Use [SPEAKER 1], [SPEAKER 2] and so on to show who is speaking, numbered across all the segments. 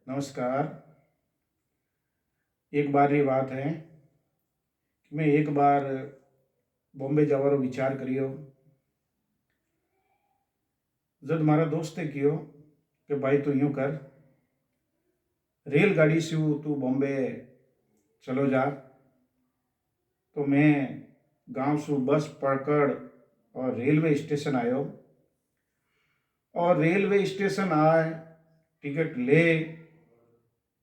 [SPEAKER 1] नमस्कार। एक बार री बात है कि मैं एक बार बॉम्बे जવાનો विचार करियो। जब मारा दोस्ते कियो कि भाई तू यूं कर, रेलगाड़ी से तू बॉम्बे चलो जा। तो मैं गांव से बस पकड़ और रेलवे स्टेशन आयो। और रेलवे स्टेशन आए, टिकट ले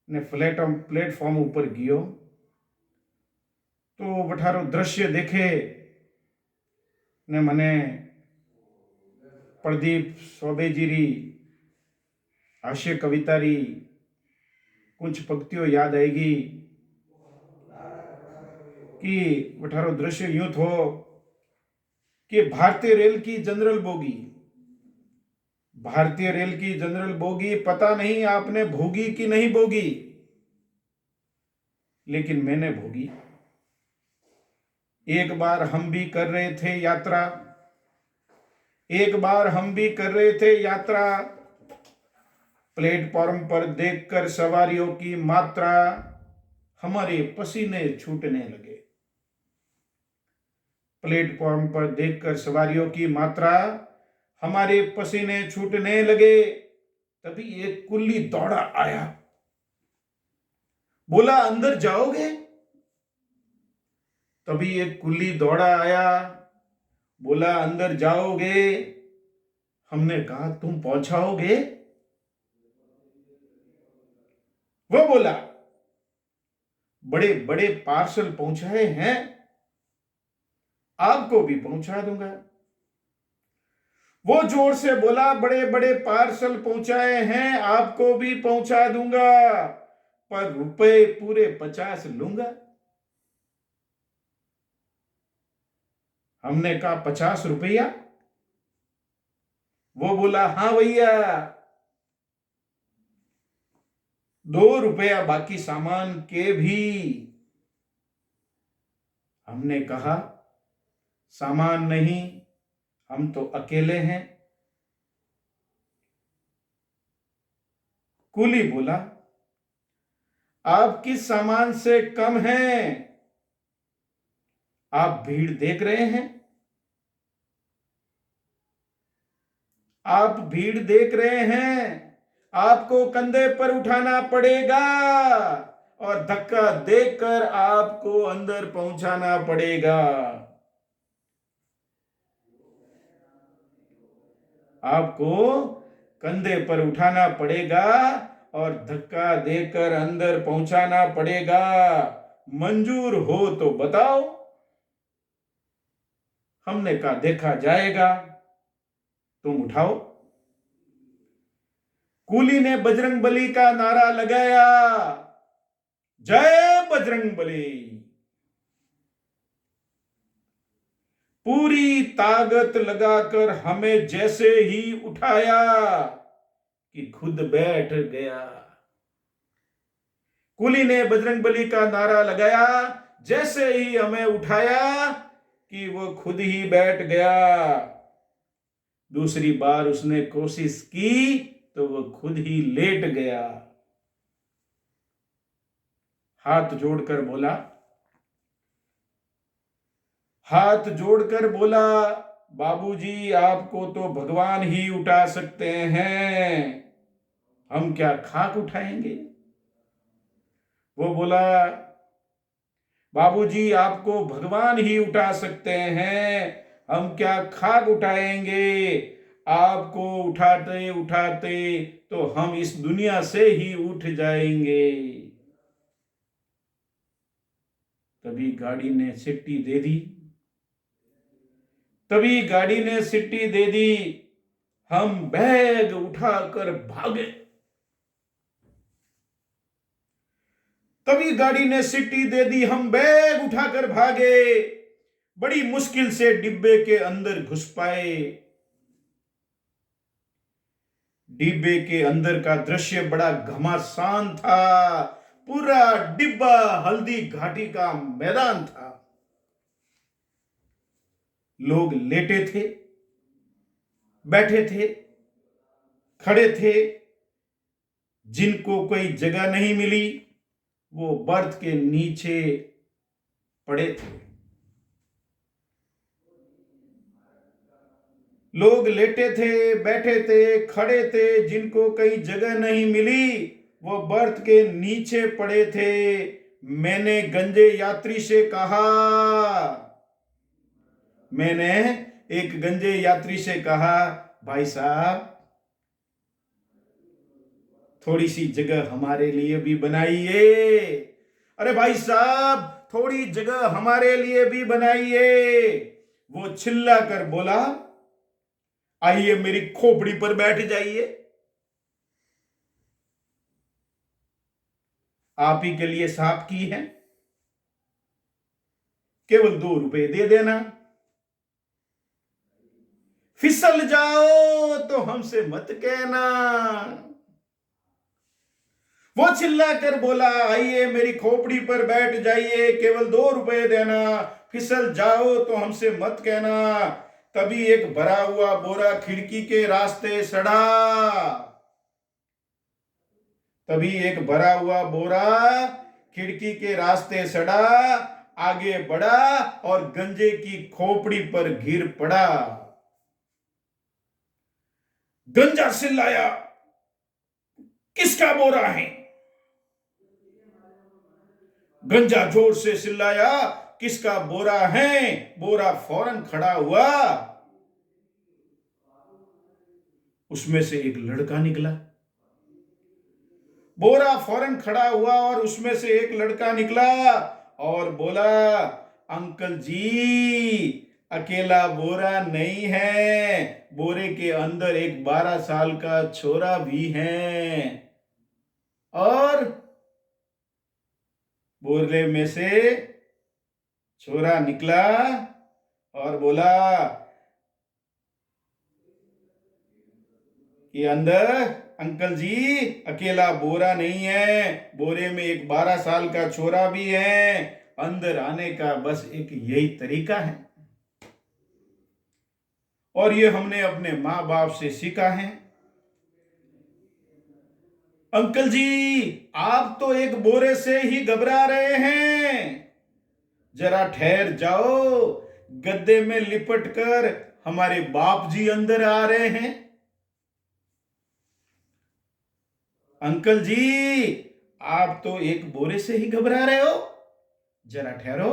[SPEAKER 1] ने प्लेटफॉर्म ऊपर गयो। तो बठारो दृश्य देखे ने मने प्रदीप चौबे जी री हास्य कविता री कुछ पंक्तियों याद आएगी कि बठारो दृश्य यूं थो कि भारतीय रेल की जनरल बोगी पता नहीं आपने भोगी कि नहीं भोगी, लेकिन मैंने भोगी। एक बार हम भी कर रहे थे यात्रा, प्लेटफॉर्म पर देखकर सवारियों की मात्रा हमारे पसीने छूटने लगे। प्लेटफॉर्म पर देखकर सवारियों की मात्रा हमारे पसीने छूटने लगे। तभी एक कुल्ली दौड़ा आया, बोला अंदर जाओगे। तभी एक कुल्ली दौड़ा आया, बोला अंदर जाओगे। हमने कहा तुम पहुंचाओगे। वो बोला बड़े बड़े पार्सल पहुंचाए हैं, आपको भी पहुंचा दूंगा। वो जोर से बोला बड़े बड़े पार्सल पहुंचाए हैं, आपको भी पहुंचा दूंगा, पर रुपए पूरे 50 लूंगा। हमने कहा 50 रुपया। वो बोला हाँ भैया, 2 रुपया बाकी सामान के भी। हमने कहा सामान नहीं, हम तो अकेले हैं। कुली बोला आप किस सामान से कम हैं? आप भीड़ देख रहे हैं, आपको कंधे पर उठाना पड़ेगा और धक्का देकर आपको अंदर पहुंचाना पड़ेगा। आपको कंधे पर उठाना पड़ेगा और धक्का देकर अंदर पहुंचाना पड़ेगा। मंजूर हो तो बताओ। हमने कहा देखा जाएगा, तुम उठाओ। कूली ने बजरंगबली का नारा लगाया, जय बजरंगबली। पूरी ताकत लगाकर हमें जैसे ही उठाया कि खुद बैठ गया। कुली ने बजरंगबली का नारा लगाया, जैसे ही हमें उठाया कि वो खुद ही बैठ गया। दूसरी बार उसने कोशिश की तो वो खुद ही लेट गया। हाथ जोड़कर बोला बाबूजी आपको तो भगवान ही उठा सकते हैं, हम क्या खाक उठाएंगे। वो बोला बाबूजी आपको भगवान ही उठा सकते हैं, हम क्या खाक उठाएंगे। आपको उठाते उठाते तो हम इस दुनिया से ही उठ जाएंगे। तभी गाड़ी ने सिट्टी दे दी। हम बैग उठाकर भागे। तभी गाड़ी ने सिट्टी दे दी, हम बैग उठाकर भागे। बड़ी मुश्किल से डिब्बे के अंदर घुस पाए। डिब्बे के अंदर का दृश्य बड़ा घमासान था। पूरा डिब्बा हल्दी घाटी का मैदान था। लोग लेटे थे, बैठे थे, खड़े थे, जिनको कोई जगह नहीं मिली वो बर्थ के नीचे पड़े थे। लोग लेटे थे, बैठे थे, खड़े थे, जिनको कहीं जगह नहीं मिली वो बर्थ के नीचे पड़े थे। मैंने गंजे यात्री से कहा, मैंने एक गंजे यात्री से कहा, भाई साहब थोड़ी सी जगह हमारे लिए भी बनाइए। अरे भाई साहब थोड़ी जगह हमारे लिए भी बनाइए। वो चिल्ला कर बोला, आइए मेरी खोपड़ी पर बैठ जाइए, आप ही के लिए साफ की है, केवल 2 रुपए दे देना। फिसल जाओ तो हमसे मत कहना। वो चिल्ला कर बोला, आइए मेरी खोपड़ी पर बैठ जाइए, केवल 2 रुपए देना, फिसल जाओ तो हमसे मत कहना। तभी एक भरा हुआ बोरा खिड़की के रास्ते सड़ा। तभी एक भरा हुआ बोरा खिड़की के रास्ते सड़ा, आगे बढ़ा और गंजे की खोपड़ी पर गिर पड़ा। गंजा चिल्लाया, किसका बोरा है? गंजा जोर से चिल्लाया, किसका बोरा है? बोरा फौरन खड़ा हुआ, उसमें से एक लड़का निकला। बोरा फौरन खड़ा हुआ और उसमें से एक लड़का निकला और बोला, अंकल जी अकेला बोरा नहीं है, बोरे के अंदर एक 12 साल का छोरा भी है। और बोरे में से छोरा निकला और बोला कि अंदर अंकल जी अकेला बोरा नहीं है, बोरे में एक 12 साल का छोरा भी है, अंदर आने का बस एक यही तरीका है और ये हमने अपने माँ बाप से सीखा है। अंकल जी आप तो एक बोरे से ही घबरा रहे हैं, जरा ठहर जाओ, गद्दे में लिपट कर हमारे बाप जी अंदर आ रहे हैं। अंकल जी आप तो एक बोरे से ही घबरा रहे हो, जरा ठहरो,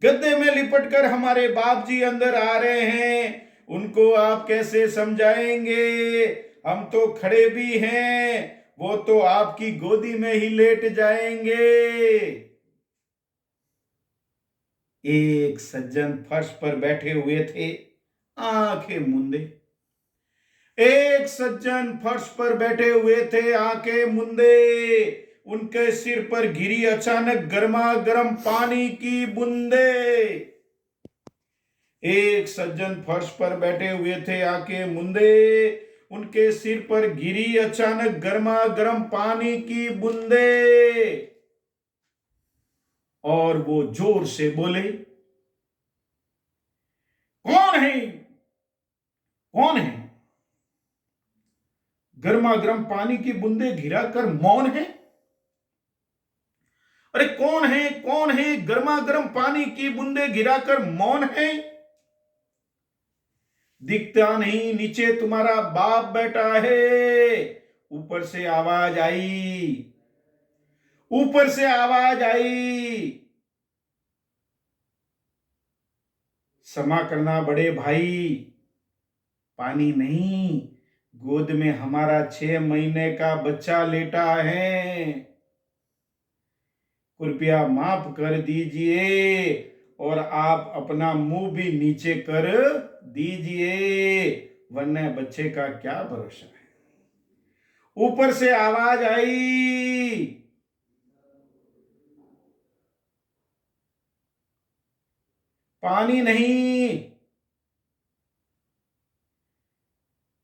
[SPEAKER 1] गद्दे में लिपट कर हमारे बाप जी अंदर आ रहे हैं, उनको आप कैसे समझाएंगे? हम तो खड़े भी हैं, वो तो आपकी गोदी में ही लेट जाएंगे। एक सज्जन फर्श पर बैठे हुए थे, आंखें मूंदे। एक सज्जन फर्श पर बैठे हुए थे, आंखें मूंदे। उनके सिर पर गिरी अचानक गर्मा गर्म पानी की बूंदे। एक सज्जन फर्श पर बैठे हुए थे, आंखें मूंदे। उनके सिर पर गिरी अचानक गर्मा गर्म पानी की बूंदे और वो जोर से बोले, कौन है? कौन है? गर्मा गर्म पानी की बूंदे गिराकर मौन है। अरे कौन है? कौन है? गर्मा गर्म पानी की बूंदे गिराकर मौन है। दिखता नहीं, नीचे तुम्हारा बाप बैठा है। ऊपर से आवाज आई, ऊपर से आवाज आई, क्षमा करना बड़े भाई, पानी नहीं, गोद में हमारा 6 महीने का बच्चा लेटा है, कृपया माफ कर दीजिए और आप अपना मुंह भी नीचे कर दीजिए, वरना बच्चे का क्या भरोसा है। ऊपर से आवाज आई, पानी नहीं,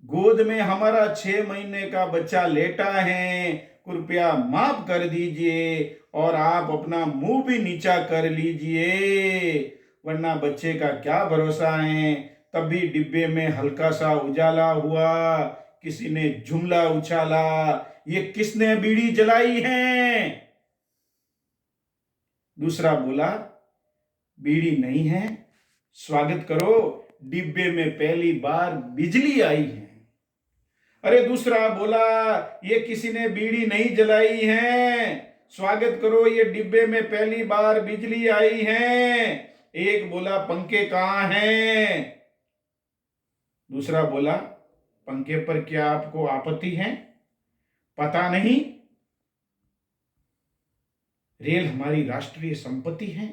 [SPEAKER 1] गोद में हमारा 6 महीने का बच्चा लेटा है, कृपया माफ कर दीजिए और आप अपना मुंह भी नीचा कर लीजिए, वरना बच्चे का क्या भरोसा है। तभी डिब्बे में हल्का सा उजाला हुआ, किसी ने जुमला उछाला, ये किसने बीड़ी जलाई है? दूसरा बोला, बीड़ी नहीं है, स्वागत करो, डिब्बे में पहली बार बिजली आई है। अरे दूसरा बोला, ये किसी ने बीड़ी नहीं जलाई है, स्वागत करो, ये डिब्बे में पहली बार बिजली आई है। एक बोला, पंखे कहां हैं? दूसरा बोला, पंखे पर क्या आपको आपत्ति है? पता नहीं, रेल हमारी राष्ट्रीय संपत्ति है,